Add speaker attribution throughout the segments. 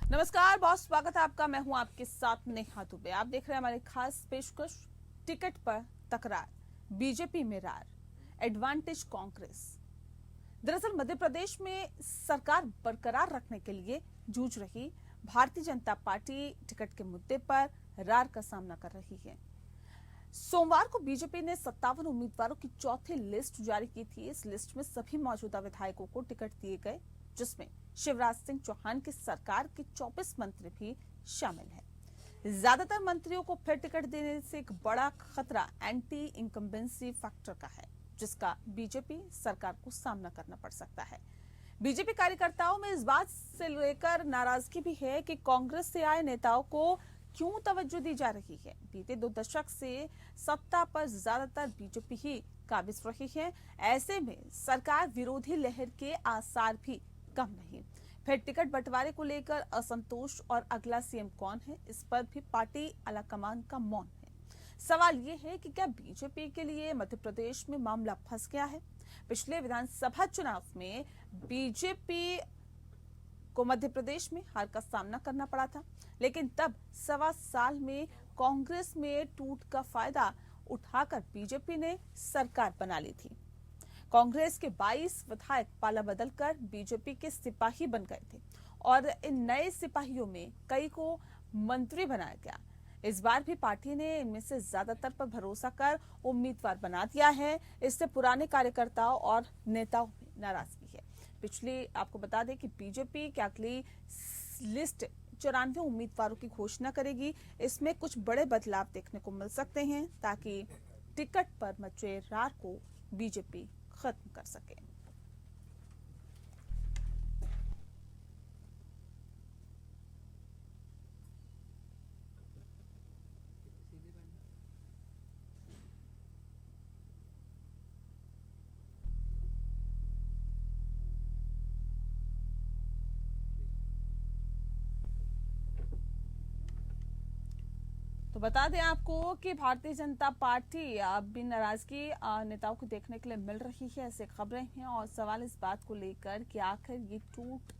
Speaker 1: नमस्कार बॉस, स्वागत है आपका। मैं हूं आपके साथ नेहा दुबे। आप देख रहे हैं हमारी खास पेशकश टिकट पर तकरार, बीजेपी में रार, एडवांटेज कांग्रेस। दरअसल मध्य प्रदेश में सरकार बरकरार रखने के लिए जूझ रही भारतीय जनता पार्टी टिकट के मुद्दे पर रार का सामना कर रही है। सोमवार को बीजेपी ने 57 उम्मीदवारों की चौथी लिस्ट जारी की थी। इस लिस्ट में सभी मौजूदा विधायकों को टिकट दिए गए, जिसमें शिवराज सिंह चौहान की सरकार के 24 मंत्री भी शामिल हैं। ज्यादातर मंत्रियों को फिर टिकट देने से एक बड़ा खतरा एंटी इनकम्बेंसी फैक्टर का है, जिसका बीजेपी सरकार को सामना करना पड़ सकता है। बीजेपी कार्यकर्ताओं में इस बात से लेकर नाराजगी भी है कि कांग्रेस से आए नेताओं को क्यों तवज्जो दी जा रही है। बीते 2 दशक से सत्ता पर ज्यादातर बीजेपी ही काबिज रही है। ऐसे में सरकार विरोधी लहर के आसार भी कम नहीं। फिर टिकट बंटवारे को लेकर असंतोष और अगला सीएम कौन है, इस पर भी पार्टी आलाकमान का मौन है। सवाल ये है कि क्या बीजेपी के लिए मध्य प्रदेश में मामला फंस गया है। पिछले विधानसभा चुनाव में बीजेपी को मध्य प्रदेश में हार का सामना करना पड़ा था, लेकिन तब 1.25 साल में कांग्रेस में टूट का फायदा उठाकर बीजेपी ने सरकार बना ली थी। कांग्रेस के 22 विधायक पाला बदलकर बीजेपी के सिपाही बन गए थे और इन नए सिपाहियों में कई को मंत्री बनाया गया। इस बार भी पार्टी ने इनमें से ज्यादातर पर भरोसा कर उम्मीदवार बना दिया है। इससे पुराने कार्यकर्ताओं और नेताओं में नाराजगी है। पिछली आपको बता दें कि बीजेपी की अगली लिस्ट 94 उम्मीदवारों की घोषणा करेगी। इसमें कुछ बड़े बदलाव देखने को मिल सकते हैं, ताकि टिकट पर मचे रार को बीजेपी खत्म कर सके। तो बता दें आपको कि भारतीय जनता पार्टी अब भी नाराजगी नेताओं को देखने के लिए मिल रही है, ऐसे खबरें हैं। और सवाल इस बात को लेकर कि आखिर ये टूट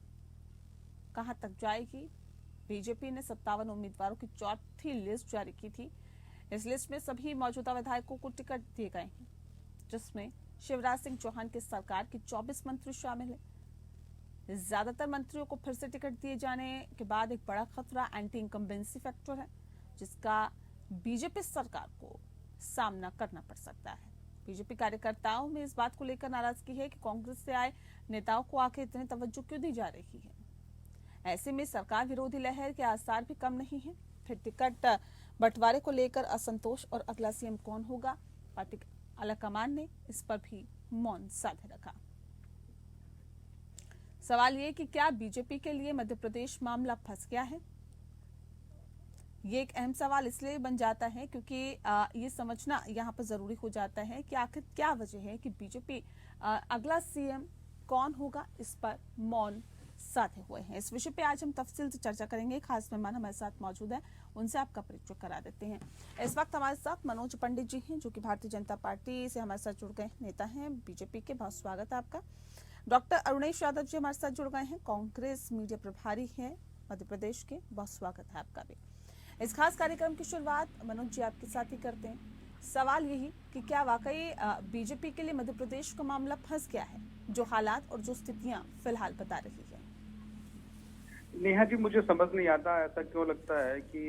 Speaker 1: कहां तक जाएगी। बीजेपी ने 57 उम्मीदवारों की चौथी लिस्ट जारी की थी। इस लिस्ट में सभी मौजूदा विधायकों को टिकट दिए गए हैं, जिसमें शिवराज सिंह चौहान की सरकार के 24 मंत्री शामिल है। ज्यादातर मंत्रियों को फिर से टिकट दिए जाने के बाद एक बड़ा खतरा एंटी इनकम्बेंसी फैक्टर है, जिसका बीजेपी सरकार को सामना करना पड़ सकता है। बीजेपी कार्यकर्ताओं में इस बात को लेकर नाराजगी है कि कांग्रेस से आए नेताओं को आखिर इतनी तवज्जो क्यों दी जा रही है। ऐसे में सरकार विरोधी लहर के आसार भी कम नहीं है। फिर टिकट बंटवारे को लेकर असंतोष और अगला सीएम कौन होगा, पार्टी आलाकमान ने इस पर भी मौन साधे रखा। सवाल ये कि क्या बीजेपी के लिए मध्य प्रदेश मामला फंस गया है। ये एक अहम सवाल इसलिए बन जाता है क्योंकि ये समझना यहाँ पर जरूरी हो जाता है कि आखिर क्या वजह है कि बीजेपी अगला सीएम कौन होगा, इस पर मौन साधे हुए हैं। इस विषय पे आज हम तफसील से चर्चा करेंगे। खास मेहमान हमारे साथ मौजूद है, उनसे आपका परिचय करा देते हैं। इस वक्त हमारे साथ मनोज पंडित जी हैं, जो कि भारतीय जनता पार्टी से हमारे साथ जुड़ गए नेता हैं बीजेपी के। बहुत स्वागत है आपका। डॉक्टर अरुणेश यादव जी हमारे साथ जुड़ गए हैं, कांग्रेस मीडिया प्रभारी है मध्य प्रदेश के। बहुत स्वागत है आपका भी। इस खास कार्यक्रम की शुरुआत मनोज जी आपके साथ ही करते हैं। सवाल यही कि क्या वाकई बीजेपी के लिए मध्य प्रदेश का मामला फंस गया है, जो हालात और जो स्थितियां फिलहाल बता रही है।
Speaker 2: नेहा जी, मुझे समझ नहीं आता ऐसा क्यों लगता है कि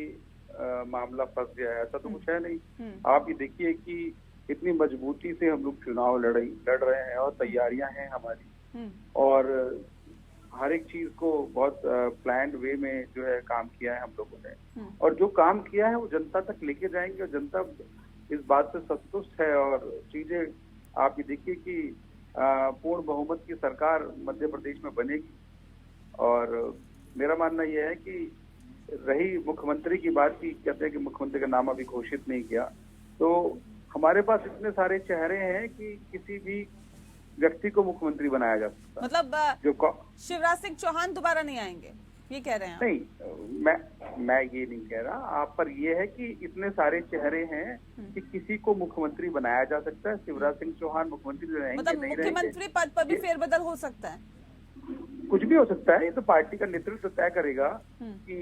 Speaker 2: मामला फंस गया है। ऐसा तो कुछ है नहीं। आप ये देखिए कि इतनी मजबूती से हम लोग चुनाव लड़ रहे हैं और तैयारियां हैं हमारी, और हर एक चीज को बहुत प्लान्ड वे में जो है काम किया है हम लोगों ने, और जो काम किया है वो जनता तक लेके जाएंगे और जनता इस बात से संतुष्ट है। और चीजें आप ये देखिए कि पूर्ण बहुमत की सरकार मध्य प्रदेश में बनेगी। और मेरा मानना यह है कि रही मुख्यमंत्री की बात की, कहते हैं कि मुख्यमंत्री का नाम अभी घोषित नहीं किया, तो हमारे पास इतने सारे चेहरे हैं कि किसी भी व्यक्ति को मुख्यमंत्री बनाया जा सकता है।
Speaker 1: मतलब
Speaker 2: जो
Speaker 1: शिवराज सिंह चौहान दोबारा नहीं आएंगे, ये कह रहे हैं?
Speaker 2: नहीं, मैं ये नहीं कह रहा। आप पर ये है कि इतने सारे चेहरे हैं कि किसी को मुख्यमंत्री बनाया जा सकता है। शिवराज सिंह चौहान मुख्यमंत्री रहेंगे,
Speaker 1: मतलब मुख्यमंत्री पद पर भी फेरबदल हो सकता है।
Speaker 2: कुछ भी हो सकता है, ये तो पार्टी का नेतृत्व तय करेगा कि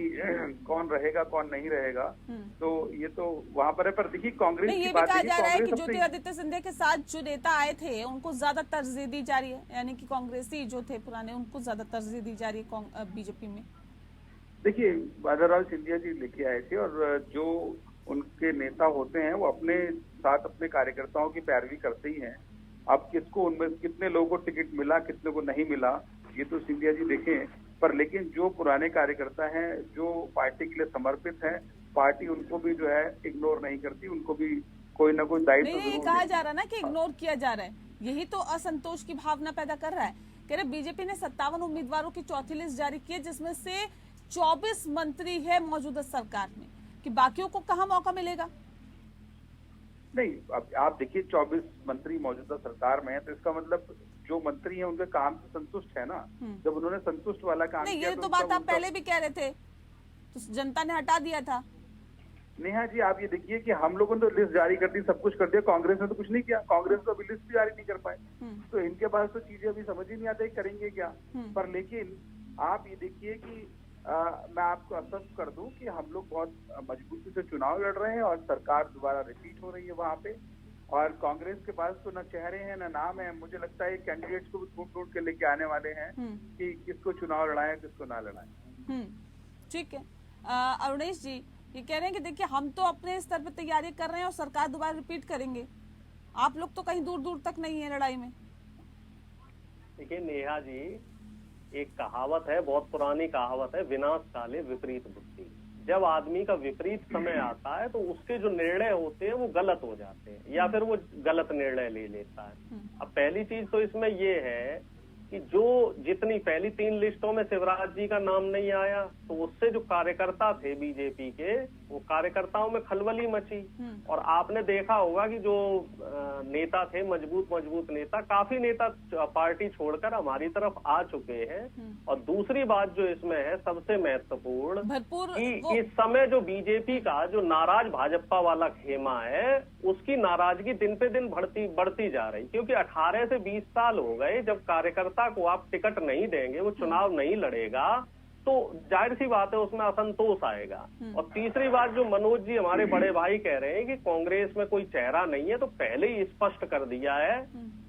Speaker 2: कौन रहेगा कौन नहीं रहेगा। तो ये तो वहां पर है। पर देखिए कांग्रेस
Speaker 1: नहीं,
Speaker 2: की
Speaker 1: ये भी
Speaker 2: बात
Speaker 1: कहा
Speaker 2: है कि
Speaker 1: जा रहा है कि
Speaker 2: कांग्रेस
Speaker 1: ज्योतिरादित्य सिंधिया के साथ जो नेता आए थे उनको ज्यादा तरजीह दी जा रही है, यानी कि कांग्रेसी जो थे पुराने उनको ज्यादा तरजीह दी जा रही है बीजेपी में।
Speaker 2: देखिए माधवराव सिंधिया जी लेके आए थे, और जो उनके नेता होते हैं वो अपने साथ अपने कार्यकर्ताओं की पैरवी करते ही हैं। अब किसको, उनमें कितने लोगों को टिकट मिला कितने को नहीं मिला ये तो सिंधिया जी देखें, पर लेकिन जो पुराने कार्यकर्ता हैं जो पार्टी के लिए समर्पित हैं, पार्टी उनको भी जो है इग्नोर नहीं करती, उनको भी कोई ना कोई दायित्व
Speaker 1: नहीं,
Speaker 2: जरूर
Speaker 1: कहा
Speaker 2: देती।
Speaker 1: जा रहा ना कि इग्नोर किया जा रहा है, यही तो असंतोष की भावना पैदा कर रहा है। कह रहे बीजेपी ने 57 उम्मीदवारों की चौथी लिस्ट जारी की है, जिसमें से 24 मंत्री है मौजूदा सरकार में, कि बाकियों को कहां मौका मिलेगा।
Speaker 2: नहीं, अब आप देखिए 24 मंत्री मौजूदा सरकार में है, तो इसका मतलब जो मंत्री हैं उनके काम से संतुष्ट है ना। जब उन्होंने संतुष्ट वाला काम
Speaker 1: नहीं,
Speaker 2: किया
Speaker 1: ये तो
Speaker 2: उनका-
Speaker 1: बात आप
Speaker 2: उनका-
Speaker 1: पहले भी कह रहे थे, तो जनता ने हटा दिया था।
Speaker 2: नेहा जी आप ये देखिए कि हम लोगों ने तो लिस्ट जारी कर दी, सब कुछ कर दिया, कांग्रेस ने तो कुछ नहीं किया, कांग्रेस तो अभी लिस्ट भी जारी नहीं कर पाए। तो इनके पास तो चीजें अभी समझ ही नहीं आती करेंगे क्या। पर लेकिन आप ये देखिए कि मैं आपको आश्वस्त कर दूं कि हम लोग बहुत मजबूती से चुनाव लड़ रहे हैं और सरकार दोबारा रिपीट हो रही है वहां पे। और कांग्रेस के पास तो न चेहरे हैं न नाम है। मुझे लगता है कैंडिडेट्स को भी ढूंढ ढूंढ के लेके आने वाले हैं कि किसको चुनाव लड़ाएं किसको ना लड़ाएं।
Speaker 1: ठीक है। अरुणेश जी ये कह रहे हैं कि देखिए हम तो अपने स्तर पर तैयारी कर रहे हैं और सरकार दोबारा रिपीट करेंगे, आप लोग तो कहीं दूर दूर तक नहीं है लड़ाई में।
Speaker 3: देखिए नेहा जी, एक कहावत है, बहुत पुरानी कहावत है, विनाश काले विपरीत बुद्धि। जब आदमी का विपरीत समय आता है तो उसके जो निर्णय होते हैं वो गलत हो जाते हैं या फिर वो गलत निर्णय ले लेता है। अब पहली चीज तो इसमें ये है कि जो जितनी पहली 3 लिस्टों में शिवराज जी का नाम नहीं आया, तो उससे जो कार्यकर्ता थे बीजेपी के, वो कार्यकर्ताओं में खलबली मची। और आपने देखा होगा कि जो नेता थे, मजबूत नेता, काफी नेता पार्टी छोड़कर हमारी तरफ आ चुके हैं। और दूसरी बात जो इसमें है सबसे महत्वपूर्ण,
Speaker 1: भरपूर
Speaker 3: कि इस समय जो बीजेपी का जो नाराज भाजपा वाला खेमा है, उसकी नाराजगी दिन पे दिन बढ़ती जा रही, क्योंकि 18 से 20 साल हो गए। जब कार्यकर्ता को आप टिकट नहीं देंगे, वो चुनाव नहीं लड़ेगा, तो जाहिर सी बात है उसमें असंतोष आएगा। और तीसरी बात जो मनोज जी हमारे बड़े भाई कह रहे हैं कि कांग्रेस में कोई चेहरा नहीं है, तो पहले ही स्पष्ट कर दिया है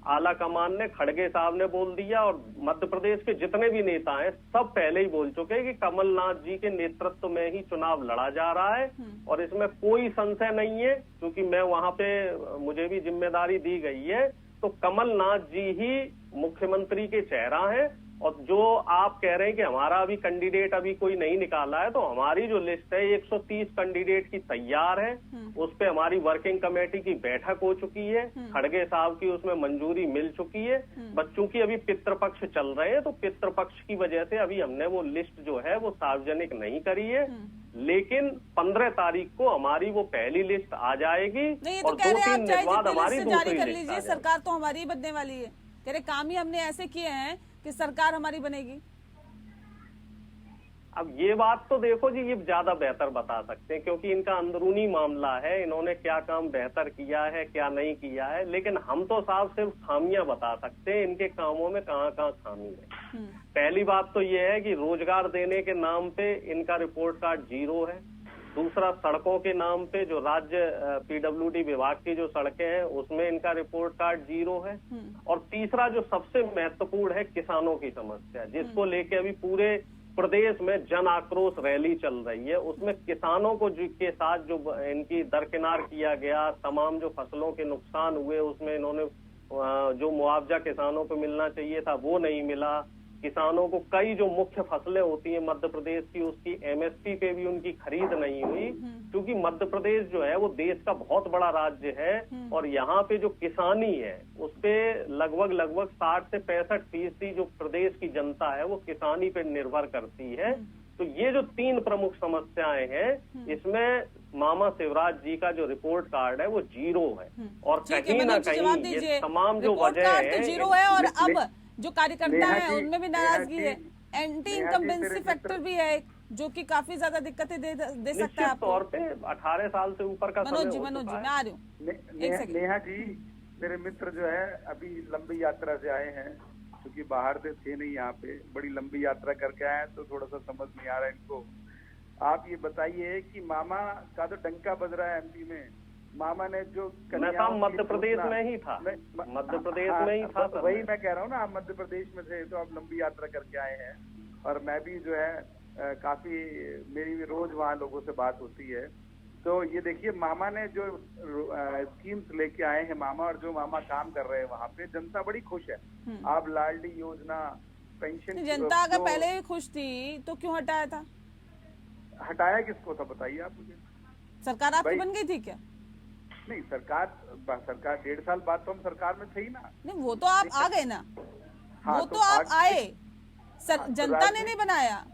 Speaker 3: आला कमान ने, खड़गे साहब ने बोल दिया, और मध्य प्रदेश के जितने भी नेता हैं सब पहले ही बोल चुके हैं कि कमलनाथ जी के नेतृत्व में ही चुनाव लड़ा जा रहा है। और इसमें कोई संशय नहीं है, क्योंकि मैं वहां पे, मुझे भी जिम्मेदारी दी गई है, तो कमलनाथ जी ही मुख्यमंत्री के चेहरा है। और जो आप कह रहे हैं कि हमारा अभी कैंडिडेट अभी कोई नहीं निकाला है, तो हमारी जो लिस्ट है 130 कैंडिडेट की तैयार है। उस पे हमारी वर्किंग कमेटी की बैठक हो चुकी है, खड़गे साहब की उसमें मंजूरी मिल चुकी है। बच्चों की अभी पितृपक्ष चल रहे हैं, तो पितृपक्ष की वजह से अभी हमने वो लिस्ट जो है वो सार्वजनिक नहीं करी है। लेकिन 15 तारीख को हमारी वो पहली लिस्ट आ जाएगी और 2-3 दिन बाद हमारी दूसरी लिस्ट आ जाएगी।
Speaker 1: सरकार तो हमारी बनने वाली है, कह रहे काम ही हमने ऐसे किए हैं कि सरकार हमारी बनेगी।
Speaker 3: अब ये बात तो देखो जी, ये ज्यादा बेहतर बता सकते हैं, क्योंकि इनका अंदरूनी मामला है, इन्होंने क्या काम बेहतर किया है क्या नहीं किया है। लेकिन हम तो साहब सिर्फ खामियां बता सकते हैं, इनके कामों में कहाँ कहाँ खामी है। पहली बात तो ये है कि रोजगार देने के नाम पे इनका रिपोर्ट कार्ड 0 है। दूसरा, सड़कों के नाम पे जो राज्य पीडब्ल्यूडी विभाग की जो सड़कें हैं उसमें इनका रिपोर्ट कार्ड 0 है। और तीसरा जो सबसे महत्वपूर्ण है, किसानों की समस्या, जिसको लेके अभी पूरे प्रदेश में जन आक्रोश रैली चल रही है, उसमें किसानों को के साथ जो इनकी दरकिनार किया गया, तमाम जो फसलों के नुकसान हुए उसमें इन्होंने जो मुआवजा किसानों को मिलना चाहिए था वो नहीं मिला। किसानों को कई जो मुख्य फसलें होती हैं मध्य प्रदेश की, उसकी एमएसपी पे भी उनकी खरीद नहीं हुई, क्योंकि मध्य प्रदेश जो है वो देश का बहुत बड़ा राज्य है और यहाँ पे जो किसानी है उस पे लगभग 60 से 65% जो प्रदेश की जनता है वो किसानी पे निर्भर करती है। तो ये जो 3 प्रमुख समस्याएं हैं, इसमें मामा शिवराज जी का जो रिपोर्ट कार्ड है वो 0 है। और कहीं ना कहीं ये तमाम जो वजह है
Speaker 1: 0 है। और अब जो कार्यकर्ता है उनमें भी नाराजगी है, एंटी इनकम्बेंसी फैक्टर भी है जो कि काफी ज्यादा दिक्कतें दे सकता है आपको।
Speaker 3: तौर पे 18 साल से ऊपर का
Speaker 1: मनोज जी मैं आ रही हूँ।
Speaker 2: नेहा जी, मेरे मित्र जो है अभी लंबी यात्रा से आए हैं क्योंकि बाहर से थे नहीं यहाँ पे, बड़ी लंबी यात्रा करके आए हैं तो थोड़ा सा समझ नहीं आ रहा है इनको। आप ये बताइए कि मामा का तो डंका बज रहा है एमपी में। मामा ने जो
Speaker 3: मैं था मध्य प्रदेश में ही था, मध्य प्रदेश में ही था सर।
Speaker 2: वही मैं कह रहा हूँ ना, आप मध्य प्रदेश में थे तो आप लंबी यात्रा करके आए हैं, और मैं भी जो है काफी, मेरी भी रोज वहाँ लोगों से बात होती है। तो ये देखिए, मामा ने जो स्कीम्स लेके आए हैं मामा, और जो मामा काम कर रहे हैं वहाँ पे, जनता बड़ी खुश है। आप लाडली योजना, पेंशन,
Speaker 1: जनता अगर पहले भी खुश थी तो क्यों हटाया था?
Speaker 2: हटाया किसको था बताइए आप मुझे।
Speaker 1: सरकार आपकी बन गई थी क्या?
Speaker 2: नहीं, सरकार 1.5 साल बाद तो हम सरकार में थे ही ना।
Speaker 1: नहीं, वो तो आप आ गए ना।
Speaker 2: हाँ,
Speaker 1: वो तो आप आए, जनता ने नहीं बनाया।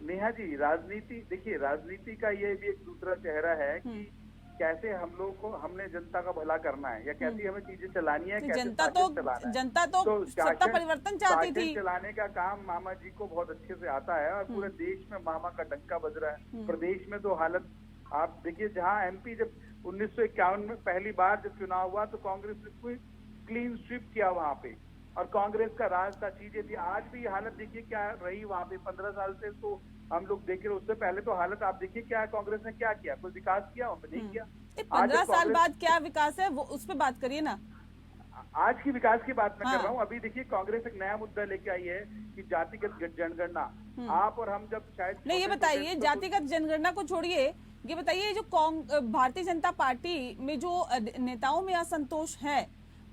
Speaker 2: नेहा जी, राजनीति देखिए, राजनीति का ये भी एक दूसरा चेहरा है कि कैसे हम लोग को, हमने जनता का भला करना है या कैसे हमें चीजें चलानी है, कैसे
Speaker 1: जनता तो सत्ता परिवर्तन चाहती थी।
Speaker 2: चलाने का काम मामा जी को बहुत अच्छे से आता है, और पूरे देश में मामा का डंका बज रहा है। प्रदेश में तो हालत आप देखिए, जहाँ एमपी जब 1951 में पहली बार जब चुनाव हुआ तो कांग्रेस ने कोई क्लीन स्वीप किया वहाँ पे, और कांग्रेस का राज था, चीजें थी। आज भी हालत देखिए क्या रही वहाँ पे। 15 साल से तो हम लोग देख रहे, उससे पहले तो हालत आप देखिए क्या, कांग्रेस ने क्या किया, कोई विकास किया? उन्होंने नहीं किया।
Speaker 1: 15 साल बाद क्या विकास है वो उस पर बात करिए ना।
Speaker 2: आज की विकास की बात मैं कर रहा हूँ। अभी देखिए, कांग्रेस एक नया मुद्दा लेके आई है कि जातिगत जनगणना। आप और हम जब शायद
Speaker 1: नहीं, ये बताइए, जातिगत जनगणना को छोड़िए, ये बताइए जो भारतीय जनता पार्टी में जो नेताओं में असंतोष है,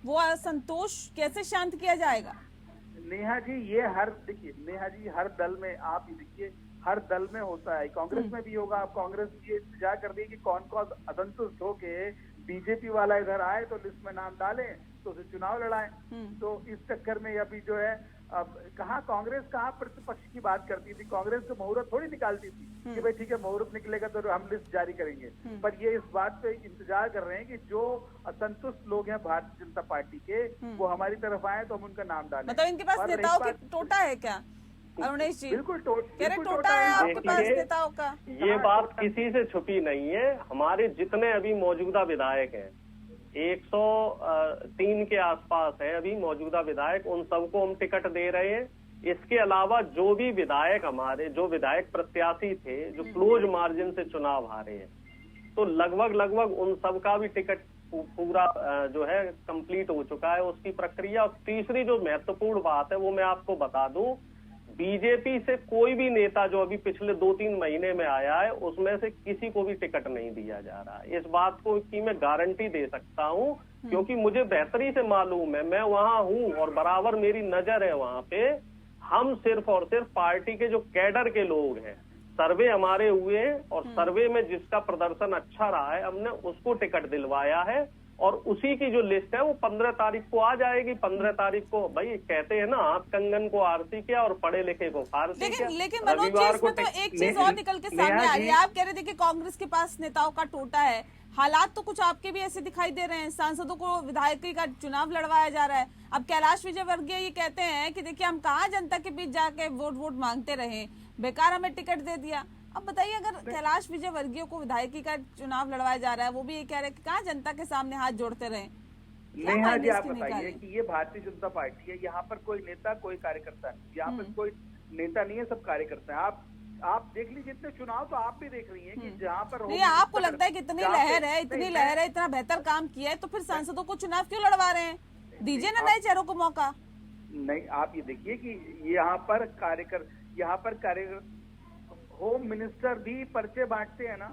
Speaker 1: वो असंतोष कैसे शांत किया जाएगा?
Speaker 2: नेहा जी, ये देखिए नेहा जी, हर दल में आप ये देखिए, हर दल में होता है, कांग्रेस में भी होगा। आप कांग्रेस ये इंतजार कर रही है कि कौन कौन असंतुष्ट होके बीजेपी वाला इधर आए तो लिस्ट में नाम डालें तो उसे चुनाव लड़ाएं। तो इस चक्कर में अभी जो है, अब कांग्रेस कहाँ प्रतिपक्ष की बात करती थी? कांग्रेस तो मुहूर्त थोड़ी निकालती थी कि भाई ठीक है, मुहूर्त निकलेगा तो हम लिस्ट जारी करेंगे। पर ये इस बात पे इंतजार कर रहे हैं कि जो असंतुष्ट लोग हैं भारतीय जनता पार्टी के, वो हमारी तरफ आए तो हम उनका नाम डालें।
Speaker 1: मतलब इनके पास नेताओं की टोटा है क्या अरुणेश जी?
Speaker 2: बिल्कुल
Speaker 1: टोटा है आपके पास नेताओं का।
Speaker 3: ये बात किसी से छुपी नहीं है। हमारे जितने अभी मौजूदा विधायक हैं, 103 के आसपास है अभी मौजूदा विधायक, उन सबको हम टिकट दे रहे हैं। इसके अलावा जो भी विधायक हमारे, जो विधायक प्रत्याशी थे जो क्लोज मार्जिन से चुनाव हारे हैं, तो लगभग उन सब का भी टिकट पूरा जो है कंप्लीट हो चुका है, उसकी प्रक्रिया। और तीसरी जो महत्वपूर्ण बात है वो मैं आपको बता दूं, बीजेपी से कोई भी नेता जो अभी पिछले 2-3 महीने में आया है, उसमें से किसी को भी टिकट नहीं दिया जा रहा है। इस बात को की मैं गारंटी दे सकता हूं, क्योंकि मुझे बेहतरी से मालूम है, मैं वहां हूं और बराबर मेरी नजर है वहां पे। हम सिर्फ और सिर्फ पार्टी के जो कैडर के लोग हैं, सर्वे हमारे हुए हैं और सर्वे में जिसका प्रदर्शन अच्छा रहा है, हमने उसको टिकट दिलवाया है, और उसी की जो लिस्ट है वो 15 तारीख को आ जाएगी। 15 तारीख को, भाई कहते हैं ना, हाथ कंगन को आरती क्या और पढ़े लिखे को फारसी क्या।
Speaker 1: लेकिन मनोज जी, इसमें तो एक चीज और निकल के सामने आ रही है। आप कह रहे थे कि कांग्रेस के पास नेताओं का टोटा है, हालात तो कुछ आपके भी ऐसे दिखाई दे रहे हैं। सांसदों को विधायकी का चुनाव लड़वाया जा रहा है। अब कैलाश विजयवर्गीय ये कहते हैं कि देखिए, हम कहाँ जनता के बीच जाके वोट मांगते रहे, बेकार हमें टिकट दे दिया। अब बताइए, अगर कैलाश विजयवर्गीय को विधायकी का चुनाव लड़वाया जा रहा है, वो भी ये कह रहे हैं कि कहाँ जनता के सामने हाथ जोड़ते रहे।
Speaker 2: नेहा जी, आप बताइए कि ये भारतीय जनता पार्टी है, यहाँ पर कोई नेता कोई कार्यकर्ता नहीं, यहाँ पर कोई नेता नहीं है, सब कार्यकर्ता है। आप देख लीजिए इतने चुनाव तो आप भी देख रही हैं कि जहाँ पर
Speaker 1: नहीं, आपको लगता है कि इतनी लहर है, इतना बेहतर काम किया है, तो फिर सांसदों को चुनाव क्यों लड़वा रहे हैं? दीजिए ना नए चेहरों को मौका।
Speaker 2: नहीं, आप ये देखिए कि यहाँ पर होम मिनिस्टर भी पर्चे बांटते हैं ना,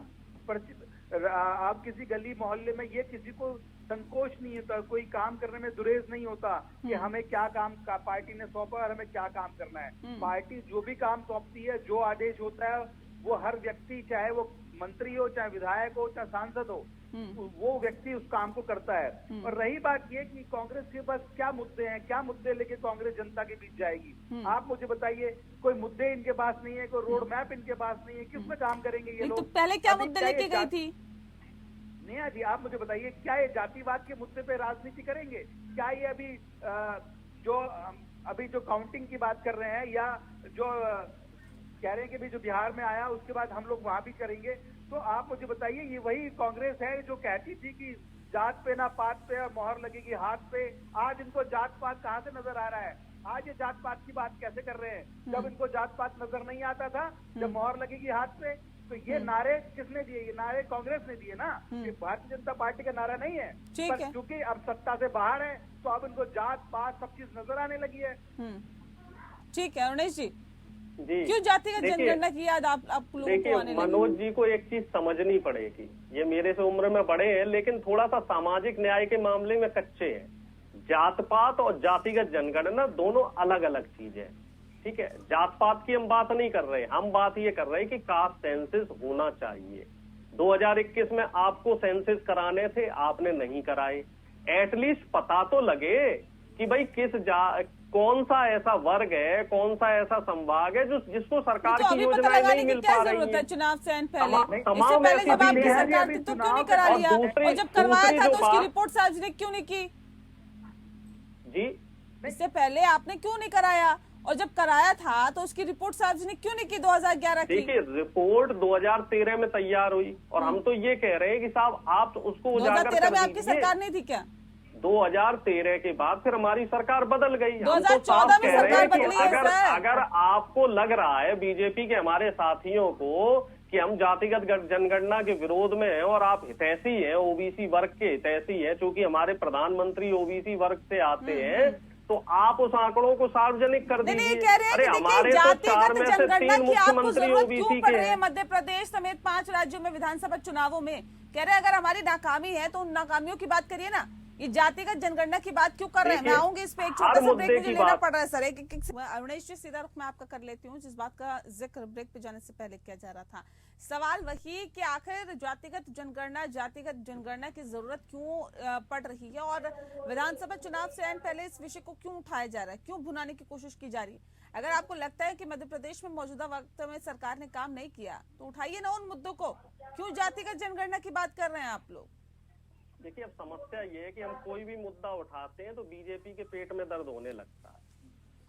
Speaker 2: आप किसी गली मोहल्ले में, ये किसी को संकोच नहीं होता, कोई काम करने में दुरेज नहीं होता कि हमें क्या काम का पार्टी ने सौंपा और हमें क्या काम करना है। पार्टी जो भी काम सौंपती है, जो आदेश होता है, वो हर व्यक्ति, चाहे वो मंत्री हो, चाहे विधायक हो, चाहे सांसद हो, वो व्यक्ति उस काम को करता है। और रही बात ये कि कांग्रेस के पास क्या मुद्दे हैं, क्या मुद्दे लेके कांग्रेस जनता के बीच जाएगी? आप मुझे बताइए, कोई मुद्दे इनके पास नहीं है, कोई रोड मैप इनके पास नहीं है, किसमें काम करेंगे ये लोग?
Speaker 1: तो पहले क्या मुद्दे लेके गई थी?
Speaker 2: नेहा जी, आप मुझे बताइए, क्या ये जातिवाद के मुद्दे पे राजनीति करेंगे? क्या ये अभी जो काउंटिंग की बात कर रहे हैं, या जो कह रहे हैं कि भी जो बिहार में आया उसके बाद हम लोग वहां भी करेंगे? तो आप मुझे बताइए, ये वही कांग्रेस है जो कहती थी कि जात पे ना पात पे और मोहर लगेगी हाथ पे। आज इनको जात पात कहाँ से नजर आ रहा है? आज ये जात पात की बात कैसे कर रहे हैं जब इनको जात पात नजर नहीं आता था, जब मोहर लगेगी हाथ पे? तो ये नारे किसने दिए? ये नारे कांग्रेस ने दिए ना, ये भारतीय जनता पार्टी का नारा नहीं है। पर क्योंकि अब सत्ता से बाहर है तो अब इनको जात पात सब चीज नजर आने लगी है।
Speaker 1: ठीक है अरुणेश जी,
Speaker 3: जी
Speaker 1: क्यों जातिगत जनगणना की याद आप लोगों को आने लगी?
Speaker 3: मनोज जी को एक चीज समझनी पड़ेगी, ये मेरे से उम्र में बड़े हैं लेकिन थोड़ा सा सामाजिक न्याय के मामले में कच्चे हैं। जात पात और जातिगत जनगणना दोनों अलग अलग चीजें हैं, ठीक है। जात पात की हम बात नहीं कर रहे, हम बात ये कर रहे हैं कि कास्ट सेंसस होना चाहिए। 2021 में आपको सेंसस कराने थे, आपने नहीं कराए। एटलीस्ट पता तो लगे कि भाई कौन सा ऐसा वर्ग है, कौन सा ऐसा संभाग है जिसको सरकार की योजनाएं नहीं मिल पा रही है।
Speaker 1: चुनाव से पहले, इससे पहले जब आपकी सरकार थी तो क्यों नहीं करा लिया, और जब करवाया था तो उसकी रिपोर्ट सार्वजनिक क्यों नहीं की?
Speaker 3: जी,
Speaker 1: इससे पहले आपने क्यों नहीं कराया, और जब कराया था तो उसकी रिपोर्ट सार्वजनिक क्यों नहीं की 2011 की?
Speaker 3: देखिए, रिपोर्ट 2013 में तैयार हुई और हम तो ये कह रहे हैं कि साहब आप उसको उजागर कर
Speaker 1: 2013 में आपकी सरकार नहीं थी क्या?
Speaker 3: 2013 के बाद फिर हमारी सरकार बदल गई।
Speaker 1: 2014 में सरकार बदली है सर।
Speaker 3: अगर आपको लग रहा है बीजेपी के हमारे साथियों को कि हम जातिगत जनगणना के विरोध में हैं और आप हितैषी हैं, ओबीसी वर्ग के हितैषी हैं, चूंकि हमारे प्रधानमंत्री ओबीसी वर्ग से आते हैं, तो आप उस आंकड़ों को सार्वजनिक कर दीजिए।
Speaker 1: अरे हमारे तो 4 में से 3 मुख्यमंत्री
Speaker 3: ओबीसी के हैं।
Speaker 1: मध्य प्रदेश समेत 5 राज्यों में विधानसभा चुनावों में कह रहे हैं अगर हमारी नाकामी है तो उन नाकामियों की बात करिए ना, ये जातिगत जनगणना की बात क्यों कर रहे हैं? मैं आऊंगी इस पे, एक छोटा सा ब्रेक मुझे लेना पड़ रहा है सर। अरुणेश जी, सीधा रुख मैं आपका कर लेती हूँ, जिस बात का जिक्र ब्रेक पे जाने से पहले किया जा रहा था। सवाल वही कि आखिर जातिगत जनगणना की जरूरत क्यों पड़ रही है, और विधानसभा चुनाव से पहले इस विषय को क्यों उठाया जा रहा है, क्यों भुनाने की कोशिश की जा रही है? अगर आपको लगता है कि मध्य प्रदेश में मौजूदा वक्त में सरकार ने काम नहीं किया तो उठाइए ना उन मुद्दों को, क्यों जातिगत जनगणना की बात कर रहे हैं आप लोग?
Speaker 3: देखिए, अब समस्या ये है कि हम कोई भी मुद्दा उठाते हैं तो बीजेपी के पेट में दर्द होने लगता है।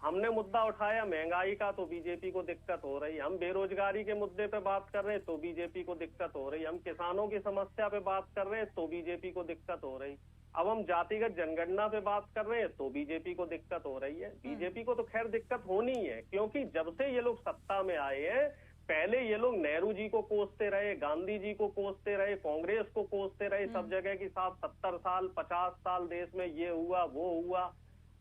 Speaker 3: हमने मुद्दा उठाया महंगाई का तो बीजेपी को दिक्कत हो रही, हम बेरोजगारी के मुद्दे पे बात कर रहे हैं तो बीजेपी को दिक्कत हो रही, हम किसानों की समस्या पे बात कर रहे हैं तो बीजेपी को दिक्कत हो रही, अब हम जातिगत जनगणना पे बात कर रहे हैं तो बीजेपी को दिक्कत हो रही है। बीजेपी को तो खैर दिक्कत होनी है, क्योंकि जब से ये लोग सत्ता में आए हैं, पहले ये लोग नेहरू जी को कोसते रहे, गांधी जी को कोसते रहे, कांग्रेस को कोसते रहे, सब जगह की साथ 70 साल 50 साल देश में ये हुआ वो हुआ।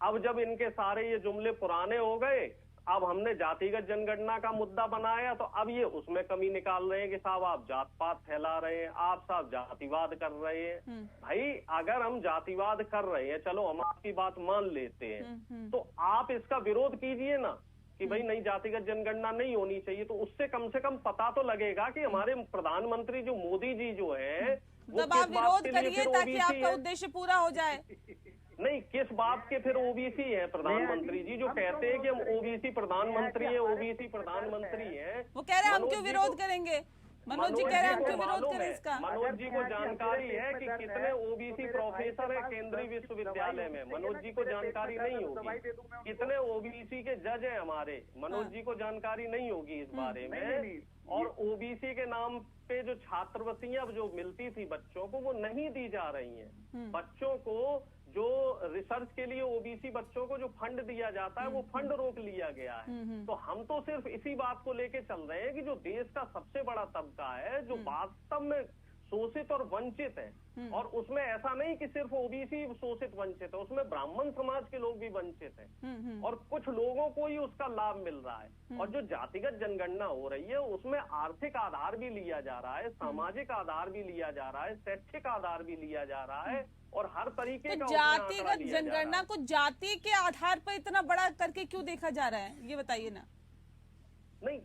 Speaker 3: अब जब इनके सारे ये जुमले पुराने हो गए, अब हमने जातिगत जनगणना का मुद्दा बनाया तो अब ये उसमें कमी निकाल रहे हैं कि साहब आप जात पात फैला रहे हैं, आप साहब जातिवाद कर रहे हैं। भाई अगर हम जातिवाद कर रहे हैं, चलो हम आपकी बात मान लेते हैं, तो आप इसका विरोध कीजिए ना कि भाई नहीं जातिगत जनगणना नहीं होनी चाहिए, तो उससे कम से कम पता तो लगेगा कि हमारे प्रधानमंत्री जो मोदी जी जो है वो
Speaker 1: तब आप विरोध करिए ताकि आपका उद्देश्य पूरा हो जाए।
Speaker 3: नहीं, किस बात के फिर ओबीसी हैं प्रधानमंत्री जी, जो कहते हैं कि हम ओबीसी प्रधानमंत्री हैं, ओबीसी प्रधानमंत्री हैं।
Speaker 1: वो कह रहे हैं हम क्यों विरोध करेंगे? मनोज जी कह रहे हैं हम क्यों विरोध करें इसका?
Speaker 3: मनोज जी को जानकारी है कि कितने ओबीसी प्रोफेसर है केंद्रीय विश्वविद्यालय में, मनोज जी को जानकारी नहीं होगी। कितने ओबीसी के जज हैं हमारे, मनोज जी को जानकारी नहीं होगी इस बारे में। और ओबीसी के नाम पे जो छात्रवृत्तियां जो मिलती थी बच्चों को, वो नहीं दी जा रही हैं। बच्चों को जो रिसर्च के लिए ओबीसी बच्चों को जो फंड दिया जाता है वो फंड रोक लिया गया है। तो हम तो सिर्फ इसी बात को लेके चल रहे हैं कि जो देश का सबसे बड़ा तबका है, जो वास्तव में शोषित और वंचित है, और उसमें ऐसा नहीं कि सिर्फ ओबीसी शोषित वंचित है, उसमें ब्राह्मण समाज के लोग भी वंचित हैं, और कुछ लोगों को ही उसका लाभ मिल रहा है। और जो जातिगत जनगणना हो रही है उसमें आर्थिक आधार भी लिया जा रहा है, सामाजिक आधार भी लिया जा रहा है, शैक्षिक आधार भी लिया जा रहा है, और हर तरीके का
Speaker 1: जातिगत जनगणना को जाति के आधार पर इतना बड़ा करके क्यों देखा जा रहा है, ये बताइए ना।
Speaker 3: नहीं,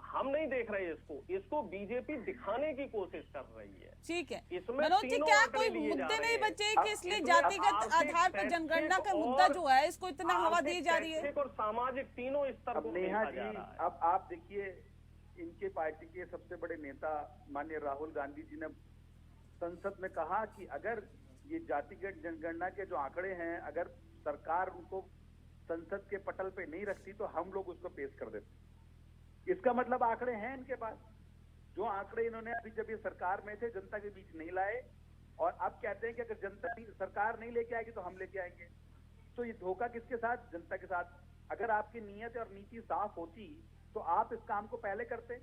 Speaker 3: हम नहीं देख रहे इसको बीजेपी दिखाने की कोशिश कर रही है।
Speaker 1: ठीक है मनोज जी, क्या कोई मुद्दे नहीं बचे कि इसलिए जातिगत आधार पर जनगणना का मुद्दा जो है इसको इतना हवा दी जा रही है?
Speaker 3: और सामाजिक तीनों स्तर को देखा जा रहा है।
Speaker 2: अब आप देखिए, इनके पार्टी के सबसे बड़े नेता माननीय राहुल गांधी जी ने संसद में कहा कि अगर ये जातिगत जनगणना के जो आंकड़े हैं, अगर सरकार उनको संसद के पटल पे नहीं रखती तो हम लोग उसको पेश कर देते। इसका मतलब आंकड़े हैं इनके पास। जो आंकड़े इन्होंने अभी जब ये सरकार में थे जनता के बीच नहीं लाए, और अब कहते हैं कि अगर जनता सरकार नहीं लेके आएगी तो हम लेके आएंगे। तो ये धोखा किसके साथ? जनता के साथ। अगर आपकी नीयत और नीति साफ होती तो आप इस काम को पहले करते।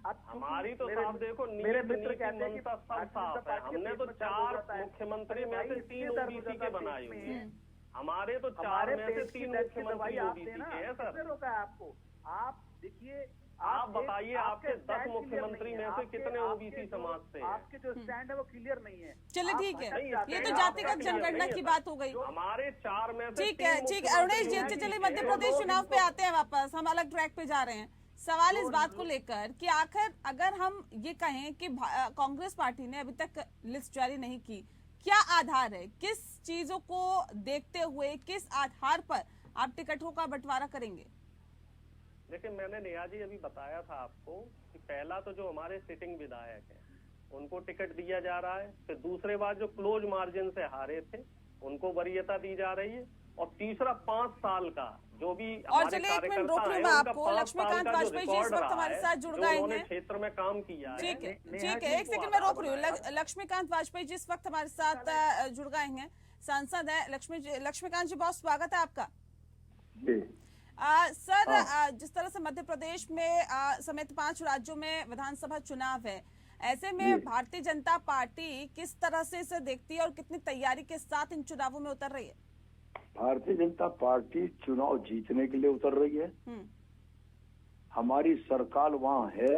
Speaker 2: आप
Speaker 3: हमारी तो साफ देखो,
Speaker 2: मेरे मित्र कहते हैं कि
Speaker 3: सब साफ है। हमने तो 4 मुख्यमंत्री में से 3 ओबीसी के बनाए हुए हैं। हमारे तो 4 में से 3 मुख्यमंत्री ओबीसी के हैं सर।
Speaker 2: रोका है आपको। आप देखिए,
Speaker 3: आप बताइए आपके 10 मुख्यमंत्री में से कितने ओबीसी समाज से हैं?
Speaker 2: आपके जो स्टैंड है वो क्लियर नहीं है।
Speaker 1: चलिए ठीक है, ये तो जातिगत जनगणना की बात हो गई।
Speaker 3: हमारे 4 में से
Speaker 1: ठीक है, ठीक है अरुणेश जी, चलिए मध्य प्रदेश चुनाव पे आते हैं वापस, हम अलग ट्रैक पे जा रहे हैं। सवाल इस बात को लेकर कि आखिर अगर हम ये कहें कि कांग्रेस पार्टी ने अभी तक लिस्ट जारी नहीं की, क्या आधार है, किस चीजों को देखते हुए, किस आधार पर आप टिकटों का बंटवारा करेंगे?
Speaker 3: देखिए, मैंने नेहा जी अभी बताया था आपको कि पहला तो जो हमारे सिटिंग विधायक हैं उनको टिकट दिया जा रहा है, फिर दूसरे बार जो क्लोज मार्जिन से हारे थे उनको वरीयता दी जा रही है, और तीसरा 5 साल का जो भी
Speaker 1: और चलिए 1 मिनट रोक लूं मैं आपको। लक्ष्मीकांत वाजपेयी जी इस वक्त हमारे साथ जुड़ गए हैं,
Speaker 3: क्षेत्र में काम किया है।
Speaker 1: ठीक है, ठीक है, 1 सेकंड में रोक रही हूँ। लक्ष्मीकांत वाजपेयी जी इस वक्त हमारे साथ जुड़ गए हैं, सांसद है लक्ष्मीकांत जी, बहुत स्वागत है आपका। सर, जिस तरह से मध्य प्रदेश में समेत 5 राज्यों में विधानसभा चुनाव है, ऐसे में भारतीय जनता पार्टी किस तरह से इसे देखती है और कितनी तैयारी के साथ इन चुनावों में उतर रही है?
Speaker 4: भारतीय जनता पार्टी चुनाव जीतने के लिए उतर रही है। हमारी सरकार वहाँ है।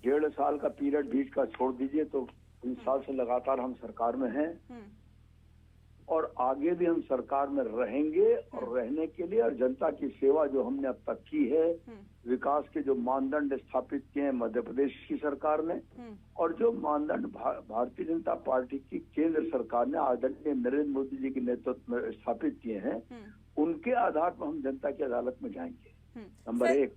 Speaker 4: 1.5 साल का पीरियड बीच का छोड़ दीजिए तो 3 साल से लगातार हम सरकार में हैं, और आगे भी हम सरकार में रहेंगे। और रहने के लिए और जनता की सेवा जो हमने अब तक की है, विकास के जो मानदंड स्थापित किए हैं मध्य प्रदेश की सरकार ने, और जो मानदंड भारतीय जनता पार्टी की केंद्र सरकार ने आदरणीय नरेंद्र मोदी जी के नेतृत्व में स्थापित किए हैं, उनके आधार पर हम जनता की अदालत में जाएंगे। नंबर 1।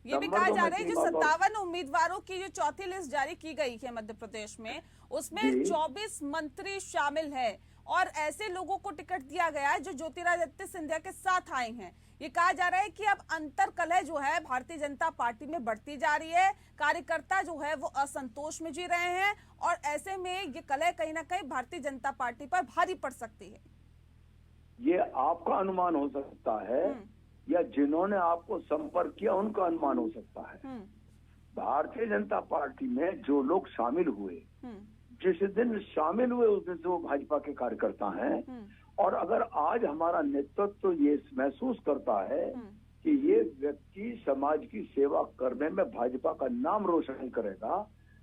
Speaker 1: ये भी कहा जा रहा है जो 57 उम्मीदवारों की जो चौथी लिस्ट जारी की गई है मध्य प्रदेश में, उसमें 24 मंत्री शामिल है, और ऐसे लोगों को टिकट दिया गया है जो ज्योतिरादित्य सिंधिया के साथ आए हैं। ये कहा जा रहा है कि अब अंतर कलह जो है भारतीय जनता पार्टी में बढ़ती जा रही है, कार्यकर्ता जो है वो असंतोष में जी रहे हैं, और ऐसे में ये कलह कहीं ना कहीं भारतीय जनता पार्टी पर भारी पड़ सकती है।
Speaker 4: ये आपका अनुमान हो सकता है या जिन्होंने आपको संपर्क किया उनका अनुमान हो सकता है। भारतीय जनता पार्टी में जो लोग शामिल हुए, जिस दिन शामिल हुए उस दिन से वो भाजपा के कार्यकर्ता हैं, और अगर आज हमारा नेतृत्व तो ये महसूस करता है कि ये व्यक्ति समाज की सेवा करने में भाजपा का नाम रोशन करेगा,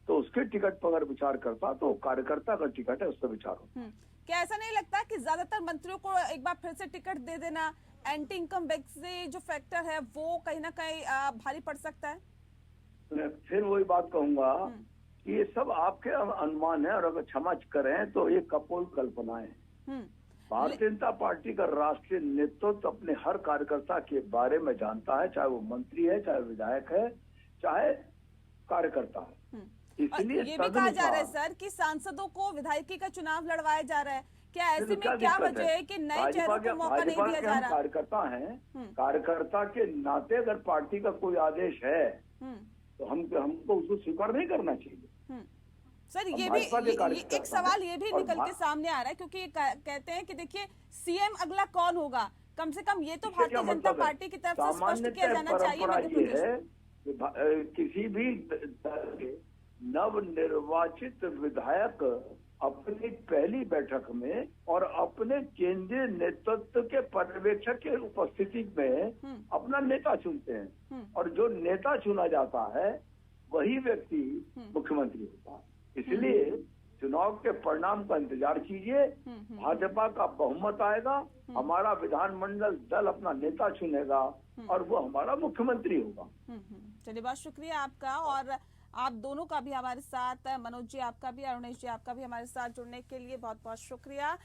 Speaker 4: तो उसके टिकट पर अगर विचार करता तो कार्यकर्ता का टिकट है उस पर विचार होता।
Speaker 1: क्या ऐसा नहीं लगता कि ज्यादातर मंत्रियों को एक बार फिर से टिकट दे देना, एंटी इनकम वैक्सी जो फैक्टर है वो कहीं ना कहीं भारी पड़ सकता है?
Speaker 4: मैं फिर वही बात कहूंगा कि ये सब आपके अनुमान है, और अगर क्षमा करें तो ये कपोल कल्पनाएं हैं। भारतीय जनता पार्टी का राष्ट्रीय नेतृत्व अपने हर कार्यकर्ता के बारे में जानता है, चाहे वो मंत्री है, चाहे विधायक है, चाहे कार्यकर्ता है। इसलिए
Speaker 1: ये भी कहा जा रहा है सर कि सांसदों को विधायकी का चुनाव लड़वाया जा रहा है, क्या ऐसे में क्या वजह है कि नए चेहरों को मौका नहीं दिया जा रहा?
Speaker 4: कार्यकर्ता हैं, कार्यकर्ता के नाते अगर पार्टी का कोई आदेश है तो हमको उसको स्वीकार नहीं करना चाहिए।
Speaker 1: सर, ये भी एक सवाल ये भी निकल के सामने आ रहा है, क्योंकि ये कहते हैं कि देखिए सीएम अगला कौन होगा, कम से कम ये तो भारतीय जनता पार्टी की तरफ से स्पष्ट किया जाना चाहिए मध्य प्रदेश।
Speaker 4: किसी भी नव निर्वाचित विधायक अपनी पहली बैठक में और अपने केंद्रीय नेतृत्व के पर्यवेक्षक के उपस्थिति में अपना नेता चुनते हैं, और जो नेता चुना जाता है वही व्यक्ति मुख्यमंत्री होता है। इसलिए चुनाव के परिणाम का इंतजार कीजिए। भाजपा का बहुमत आएगा, हमारा विधानमंडल दल अपना नेता चुनेगा, और वो हमारा मुख्यमंत्री होगा।
Speaker 1: चलिए, बहुत शुक्रिया आपका, और आप दोनों का भी हमारे साथ, मनोज जी आपका भी, अरुणेश जी आपका भी हमारे साथ जुड़ने के लिए बहुत बहुत शुक्रिया।